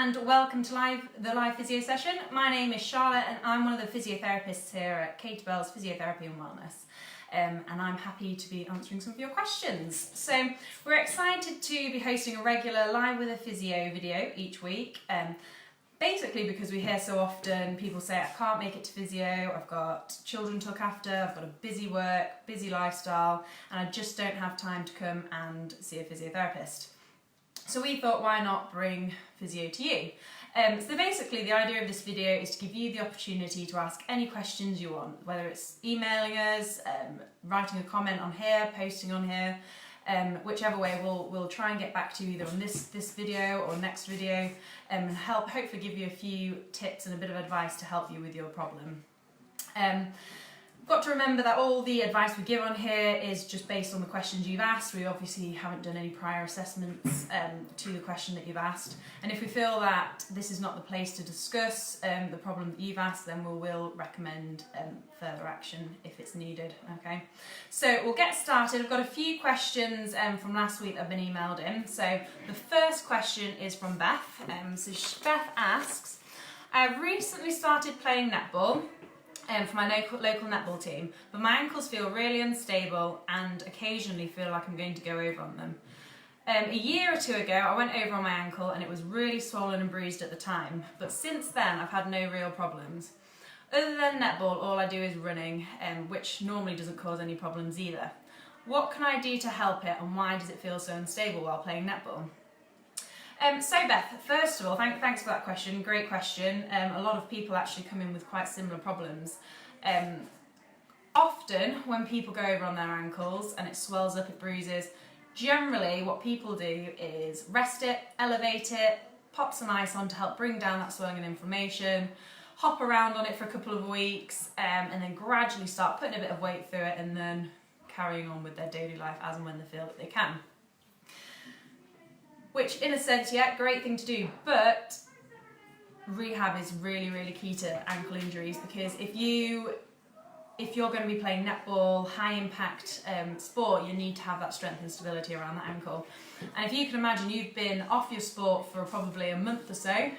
and welcome to the live physio session. My name is Charlotte and I'm one of the physiotherapists here at Kate Bell's Physiotherapy and Wellness. And I'm happy to be answering some of your questions. So we're excited to be hosting a regular Live with a Physio video each week. Basically because we hear so often people say, I can't make it to physio, I've got children to look after, I've got a busy work, busy lifestyle, and I just don't have time to come and see a physiotherapist. So we thought, why not bring physio to you? So basically the idea of this video is to give you the opportunity to ask any questions you want, whether it's emailing us, writing a comment on here, posting on here, whichever way we'll try and get back to you either on this video or next video, and hopefully give you a few tips and a bit of advice to help you with your problem. Got to remember that all the advice we give on here is just based on the questions you've asked. We obviously haven't done any prior assessments to the question that you've asked. And if we feel that this is not the place to discuss the problem that you've asked, then we will recommend further action if it's needed. Okay, so we'll get started. I've got a few questions from last week that have been emailed in. So the first question is from Beth. So Beth asks, I've recently started playing netball for my local netball team, but my ankles feel really unstable and occasionally feel like I'm going to go over on them. A year or two ago I went over on my ankle and it was really swollen and bruised at the time, but since then I've had no real problems. Other than netball, all I do is running, which normally doesn't cause any problems either. What can I do to help it, and why does it feel so unstable while playing netball? So Beth, first of all, thanks for that question, great question. A lot of people actually come in with quite similar problems. Often when people go over on their ankles and it swells up, it bruises, generally what people do is rest it, elevate it, pop some ice on to help bring down that swelling and inflammation, hop around on it for a couple of weeks, and then gradually start putting a bit of weight through it and then carrying on with their daily life as and when they feel that they can. Which in a sense, yeah, great thing to do, but rehab is really, really key to ankle injuries, because if you're going to be playing netball, high impact sport, you need to have that strength and stability around that ankle. And if you can imagine you've been off your sport for probably a month or so,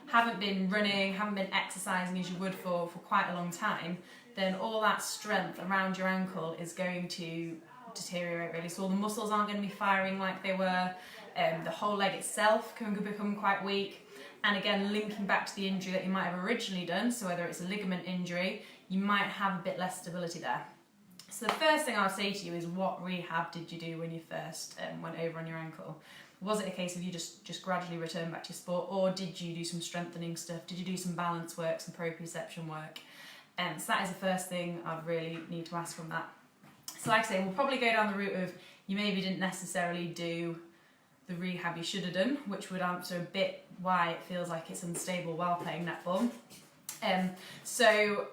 haven't been running, haven't been exercising as you would for quite a long time, then all that strength around your ankle is going to deteriorate really. So all the muscles aren't going to be firing like they were. The whole leg itself can become quite weak, and again linking back to the injury that you might have originally done, so whether it's a ligament injury, you might have a bit less stability there. So the first thing I'll say to you is, what rehab did you do when you first went over on your ankle? Was it a case of you just gradually returned back to your sport, or did you do some strengthening stuff? Did you do some balance work, some proprioception work? So that is the first thing I'd really need to ask from that. So like I say, we'll probably go down the route of you maybe didn't necessarily do the rehab you should have done, which would answer a bit why it feels like it's unstable while playing netball. So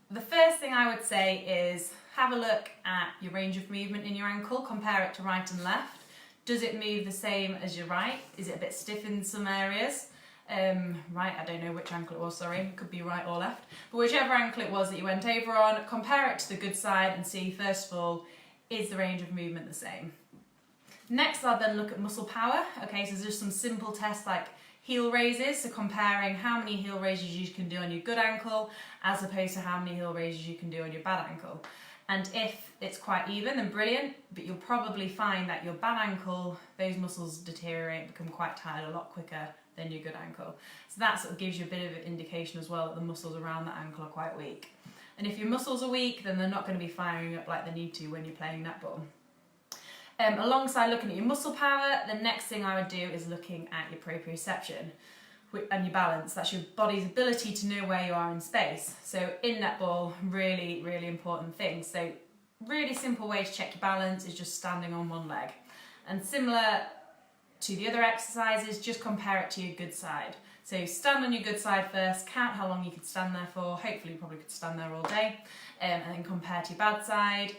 the first thing I would say is have a look at your range of movement in your ankle, compare it to right and left. Does it move the same as your right? Is it a bit stiff in some areas? Right, I don't know which ankle it was, sorry, it could be right or left. But whichever ankle it was that you went over on, compare it to the good side and see, first of all, is the range of movement the same? Next, I'll then look at muscle power. Okay, so there's just some simple tests like heel raises, so comparing how many heel raises you can do on your good ankle as opposed to how many heel raises you can do on your bad ankle. And if it's quite even, then brilliant, but you'll probably find that your bad ankle, those muscles deteriorate, become quite tired a lot quicker than your good ankle. So that sort of gives you a bit of an indication as well that the muscles around that ankle are quite weak. And if your muscles are weak, then they're not going to be firing up like they need to when you're playing netball. Alongside looking at your muscle power, the next thing I would do is looking at your proprioception and your balance. That's your body's ability to know where you are in space. So in netball, really, really important thing. So really simple way to check your balance is just standing on one leg. And similar to the other exercises, just compare it to your good side. So stand on your good side first, count how long you could stand there for, hopefully you probably could stand there all day, and then compare to your bad side.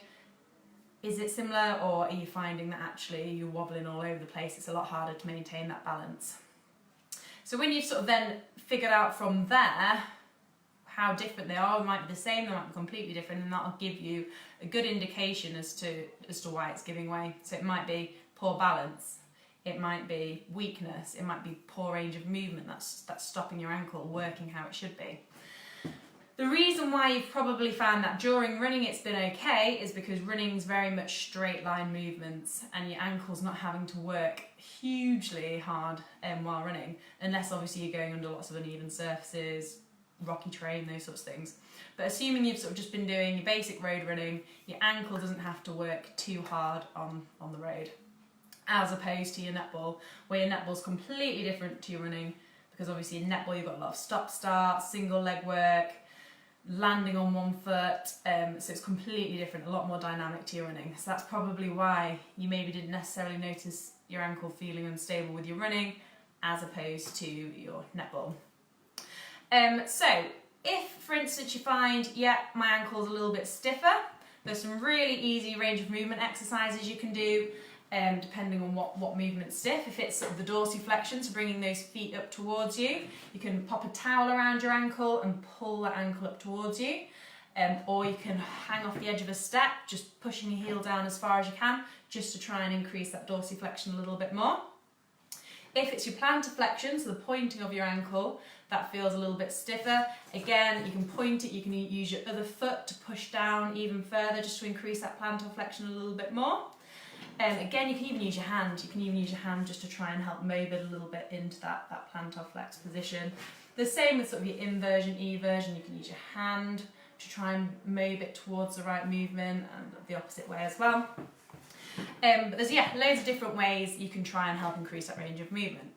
Is it similar, or are you finding that actually you're wobbling all over the place? It's a lot harder to maintain that balance. So when you've sort of then figured out from there how different they are, they might be the same, they might be completely different, and that'll give you a good indication as to why it's giving way. So it might be poor balance. it might be weakness, it might be poor range of movement that's stopping your ankle working how it should be. The reason why you've probably found that during running it's been okay is because running's very much straight line movements and your ankle's not having to work hugely hard while running, unless obviously you're going under lots of uneven surfaces, rocky terrain, those sorts of things. But assuming you've sort of just been doing your basic road running, your ankle doesn't have to work too hard on the road, as opposed to your netball, where your netball's completely different to your running, because obviously in netball you've got a lot of stop-start, single leg work, landing on one foot, so it's completely different, a lot more dynamic to your running. So that's probably why you maybe didn't necessarily notice your ankle feeling unstable with your running as opposed to your netball. So if, for instance, you find, yeah, my ankle's a little bit stiffer, there's some really easy range of movement exercises you can do, depending on what movement's stiff. If it's sort of the dorsiflexion, so bringing those feet up towards you, you can pop a towel around your ankle and pull that ankle up towards you. Or you can hang off the edge of a step, just pushing your heel down as far as you can, just to try and increase that dorsiflexion a little bit more. If it's your plantar flexion, so the pointing of your ankle, that feels a little bit stiffer, again, you can point it, you can use your other foot to push down even further, just to increase that plantar flexion a little bit more. Again, you can even use your hand. You can even use your hand just to try and help move it a little bit into that plantar flex position. The same with sort of your inversion, eversion. You can use your hand to try and move it towards the right movement, and the opposite way as well. But there's loads of different ways you can try and help increase that range of movement.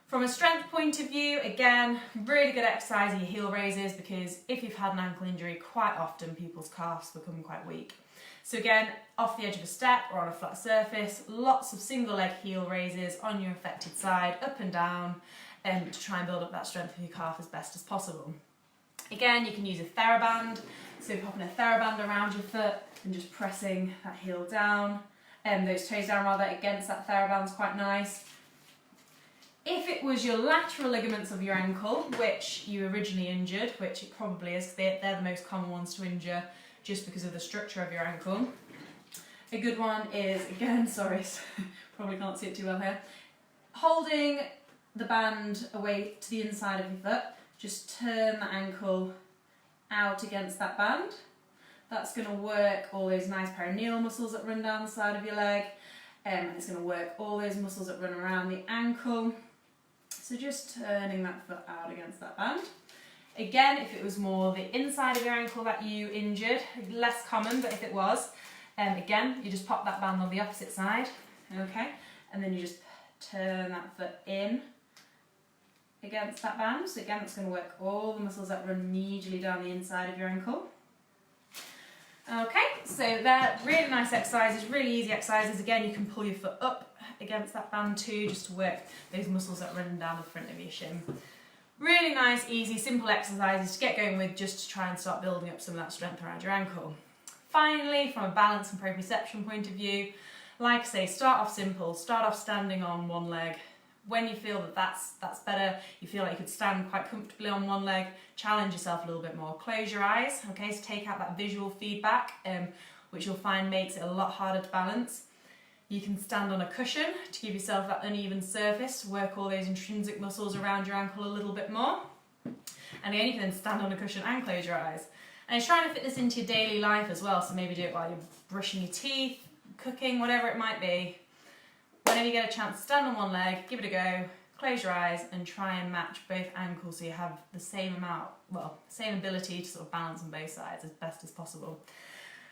From a strength point of view, again, really good exercise are your heel raises, because if you've had an ankle injury, quite often people's calves become quite weak. So again, off the edge of a step or on a flat surface, lots of single leg heel raises on your affected side, up and down, to try and build up that strength of your calf as best as possible. Again, you can use a TheraBand, so popping a TheraBand around your foot and just pressing that heel down, those toes down rather, against that TheraBand's quite nice. If it was your lateral ligaments of your ankle, which you originally injured, which it probably is, they're the most common ones to injure just because of the structure of your ankle. A good one is, again, sorry, probably can't see it too well here, holding the band away to the inside of your foot, just turn the ankle out against that band. That's going to work all those nice perineal muscles that run down the side of your leg, and it's going to work all those muscles that run around the ankle. So just turning that foot out against that band. Again, if it was more the inside of your ankle that you injured, less common, but if it was, again, you just pop that band on the opposite side, okay? And then you just turn that foot in against that band. So again, it's going to work all the muscles that run medially down the inside of your ankle. Okay, so they're really nice exercises, really easy exercises. Again, you can pull your foot up against that band too, just to work those muscles that run down the front of your shin. Really nice, easy, simple exercises to get going with, just to try and start building up some of that strength around your ankle. Finally, from a balance and proprioception point of view, like I say, start off simple, start off standing on one leg. When you feel that that's better, you feel like you could stand quite comfortably on one leg, challenge yourself a little bit more. Close your eyes, okay, so take out that visual feedback, which you'll find makes it a lot harder to balance. You can stand on a cushion to give yourself that uneven surface, to work all those intrinsic muscles around your ankle a little bit more. And again, you can then stand on a cushion and close your eyes. And it's trying to fit this into your daily life as well, so maybe do it while you're brushing your teeth, cooking, whatever it might be. Whenever you get a chance to stand on one leg, give it a go, close your eyes and try and match both ankles so you have the same amount, same ability to sort of balance on both sides as best as possible.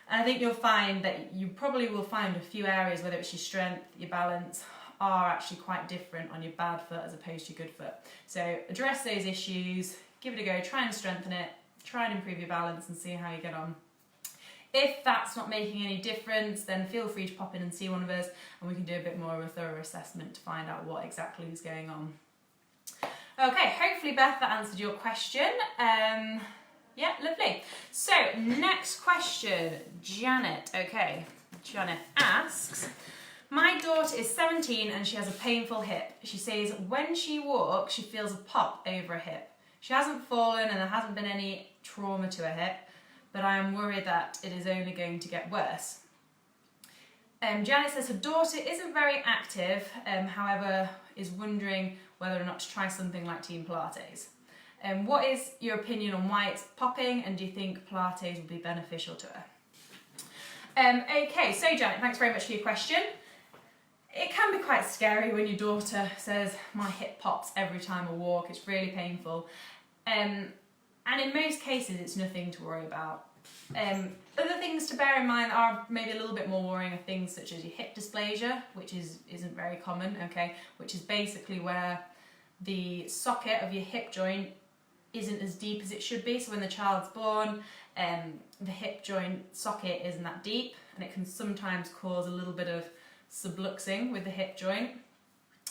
And I think you'll find that you probably will find a few areas, whether it's your strength, your balance, are actually quite different on your bad foot as opposed to your good foot. So address those issues, give it a go, try and strengthen it, try and improve your balance and see how you get on. If that's not making any difference, then feel free to pop in and see one of us and we can do a bit more of a thorough assessment to find out what exactly is going on. Okay, hopefully Beth, that answered your question. Yeah, lovely. So, next question, Janet. Okay, Janet asks, my daughter is 17 and she has a painful hip. She says when she walks, she feels a pop over her hip. She hasn't fallen and there hasn't been any trauma to her hip, but I am worried that it is only going to get worse. Janet says her daughter isn't very active, however, is wondering whether or not to try something like Team Pilates. What is your opinion on why it's popping, and do you think Pilates would be beneficial to her? Okay, so Janet, thanks very much for your question. It can be quite scary when your daughter says, my hip pops every time I walk, it's really painful. And in most cases, it's nothing to worry about. Other things to bear in mind that are maybe a little bit more worrying are things such as your hip dysplasia, which isn't very common, okay, which is basically where the socket of your hip joint isn't as deep as it should be. So when the child's born, the hip joint socket isn't that deep, and it can sometimes cause a little bit of subluxing with the hip joint.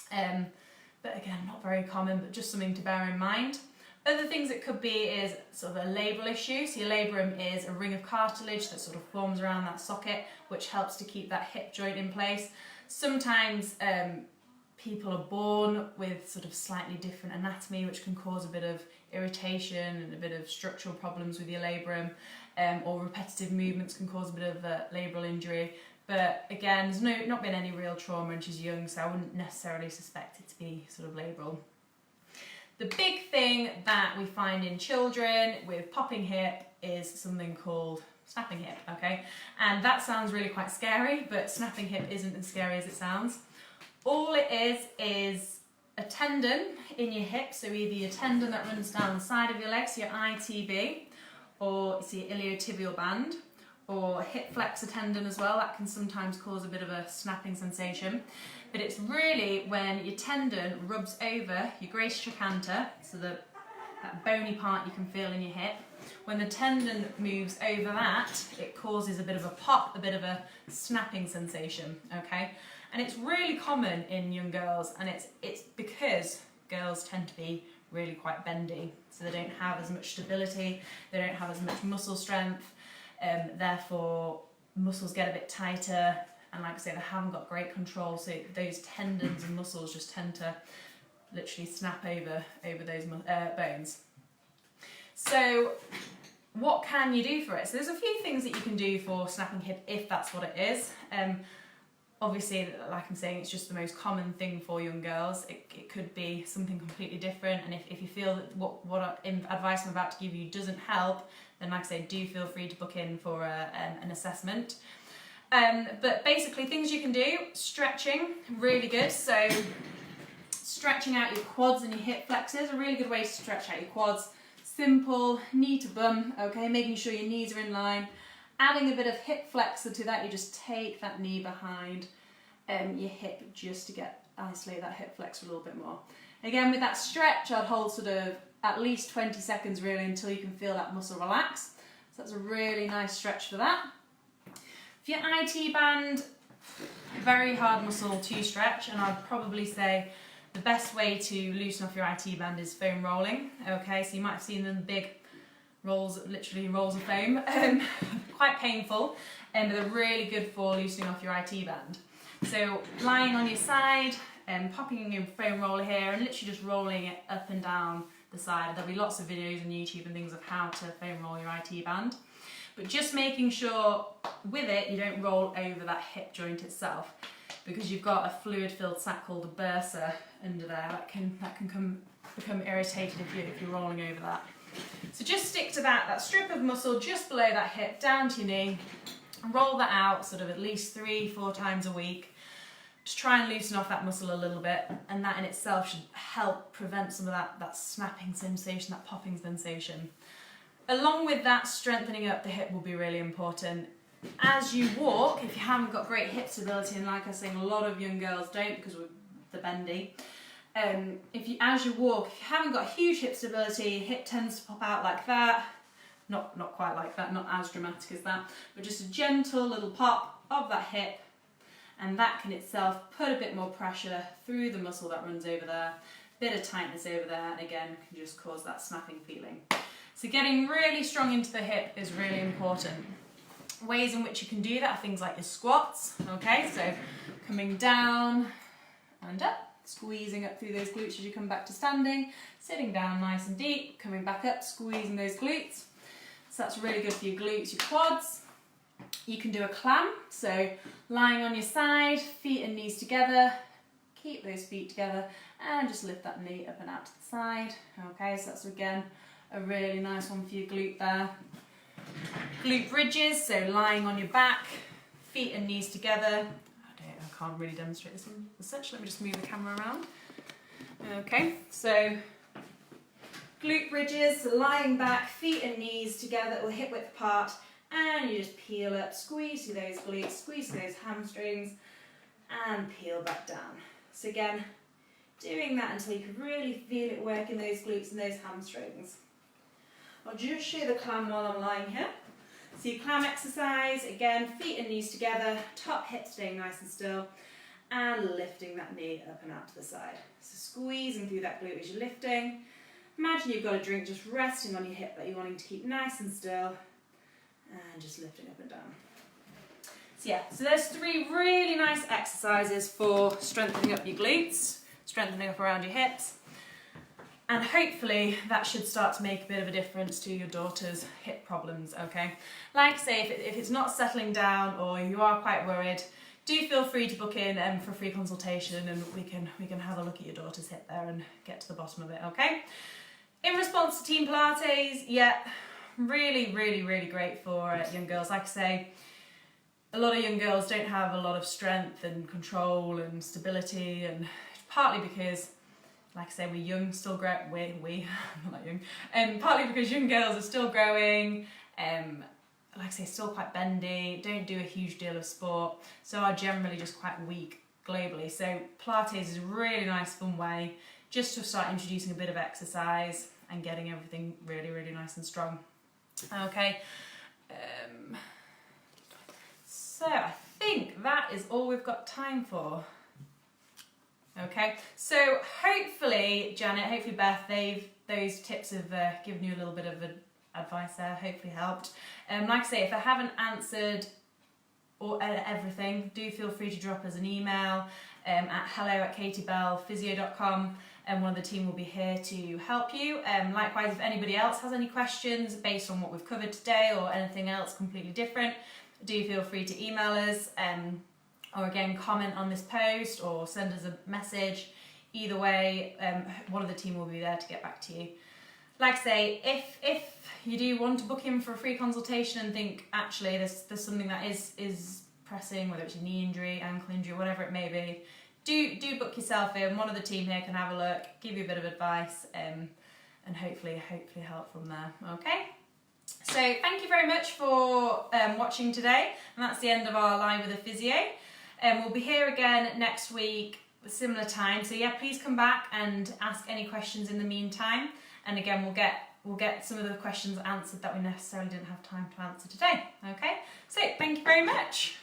But again, not very common, but just something to bear in mind. Other things it could be is sort of a labral issue. So your labrum is a ring of cartilage that sort of forms around that socket, which helps to keep that hip joint in place. Sometimes people are born with sort of slightly different anatomy, which can cause a bit of irritation and a bit of structural problems with your labrum, or repetitive movements can cause a bit of a labral injury. But again, there's not been any real trauma and she's young, so I wouldn't necessarily suspect it to be sort of labral. The big thing that we find in children with popping hip is something called snapping hip, okay? And that sounds really quite scary, but snapping hip isn't as scary as it sounds. All it is a tendon in your hip, so either your tendon that runs down the side of your leg, so your ITB, or it's your iliotibial band, or hip flexor tendon as well. That can sometimes cause a bit of a snapping sensation. But it's really when your tendon rubs over your greater trochanter, so that bony part you can feel in your hip. When the tendon moves over that, it causes a bit of a pop, a bit of a snapping sensation, okay? And it's really common in young girls, and it's because girls tend to be really quite bendy, so they don't have as much stability, they don't have as much muscle strength, therefore muscles get a bit tighter, and like I say, they haven't got great control, so those tendons and muscles just tend to literally snap over those bones. So what can you do for it? So there's a few things that you can do for snapping hip if that's what it is. Obviously, like I'm saying, it's just the most common thing for young girls. It could be something completely different, and if you feel that what advice I'm about to give you doesn't help, then like I say, do feel free to book in for an assessment. But basically, things you can do: stretching, really good. So stretching out your quads and your hip flexors, a really good way to stretch out your quads. Simple, knee to bum, okay, making sure your knees are in line. Adding a bit of hip flexor to that, you just take that knee behind your hip just to isolate that hip flexor a little bit more. Again, with that stretch, I'd hold sort of at least 20 seconds really until you can feel that muscle relax. So that's a really nice stretch for that. For your IT band, very hard muscle to stretch, and I'd probably say the best way to loosen off your IT band is foam rolling. Okay, so you might have seen them big rolls, literally rolls of foam, quite painful, but they're really good for loosening off your IT band. So lying on your side and popping your foam roller here and literally just rolling it up and down the side. There'll be lots of videos on YouTube and things of how to foam roll your IT band. But just making sure with it you don't roll over that hip joint itself, because you've got a fluid-filled sac called a bursa under there that can become irritated if you're rolling over that. So just stick to that strip of muscle just below that hip, down to your knee, and roll that out sort of at least 3-4 times a week. Just try and loosen off that muscle a little bit, and that in itself should help prevent some of that snapping sensation, that popping sensation. Along with that, strengthening up the hip will be really important. As you walk, if you haven't got great hip stability, and like I was saying, a lot of young girls don't because we're the bendy, as you walk, if you haven't got huge hip stability, your hip tends to pop out like that. Not quite like that, not as dramatic as that, but just a gentle little pop of that hip, and that can itself put a bit more pressure through the muscle that runs over there, bit of tightness over there, and again can just cause that snapping feeling. So getting really strong into the hip is really important. Ways in which you can do that are things like your squats, okay, so coming down and up, squeezing up through those glutes as you come back to standing, sitting down nice and deep, coming back up, squeezing those glutes. So that's really good for your glutes, your quads. You can do a clam, so lying on your side, feet and knees together, keep those feet together and just lift that knee up and out to the side. Okay, so that's again a really nice one for your glute there. Glute bridges, so lying on your back, feet and knees together. I can't really demonstrate this one as such. Let me just move the camera around. Okay, so glute bridges, lying back, feet and knees together or hip width apart, and you just peel up, squeeze through those glutes, squeeze through those hamstrings, and peel back down. So again, doing that until you can really feel it work in those glutes and those hamstrings. I'll just show the clam while I'm lying here. So your clam exercise, again, feet and knees together, top hip staying nice and still, and lifting that knee up and out to the side. So squeezing through that glute as you're lifting. Imagine you've got a drink just resting on your hip that you're wanting to keep nice and still, and just lifting up and down. So yeah, so there's 3 really nice exercises for strengthening up your glutes, strengthening up around your hips, and hopefully that should start to make a bit of a difference to your daughter's hip problems, okay? Like I say, if it's not settling down or you are quite worried, do feel free to book in for a free consultation, and we can have a look at your daughter's hip there and get to the bottom of it, okay? In response to Team Pilates, yeah, really, really, really great for young girls. Like I say, a lot of young girls don't have a lot of strength and control and stability, and partly because, like I say, we're young, still grow. We I'm not young. Partly because young girls are still growing. Like I say, still quite bendy. Don't do a huge deal of sport, so are generally just quite weak globally. So Pilates is a really nice, fun way just to start introducing a bit of exercise and getting everything really, really nice and strong. Okay. So I think that is all we've got time for. Okay, so hopefully Janet, hopefully Beth, those tips have given you a little bit of advice there, hopefully helped. Like I say, if I haven't answered everything, do feel free to drop us an email at hello@katiebellphysio.com, and one of the team will be here to help you. Likewise, if anybody else has any questions based on what we've covered today or anything else completely different, do feel free to email us, or again comment on this post or send us a message. Either way, one of the team will be there to get back to you. Like I say, if you do want to book in for a free consultation and think actually there's something that is pressing, whether it's your knee injury, ankle injury, whatever it may be, do book yourself in. One of the team here can have a look, give you a bit of advice, and hopefully help from there. Okay. So thank you very much for watching today, and that's the end of our Live with a Physio. We'll be here again next week, similar time. So yeah, please come back and ask any questions in the meantime. And again, we'll get some of the questions answered that we necessarily didn't have time to answer today. Okay, so thank you very much.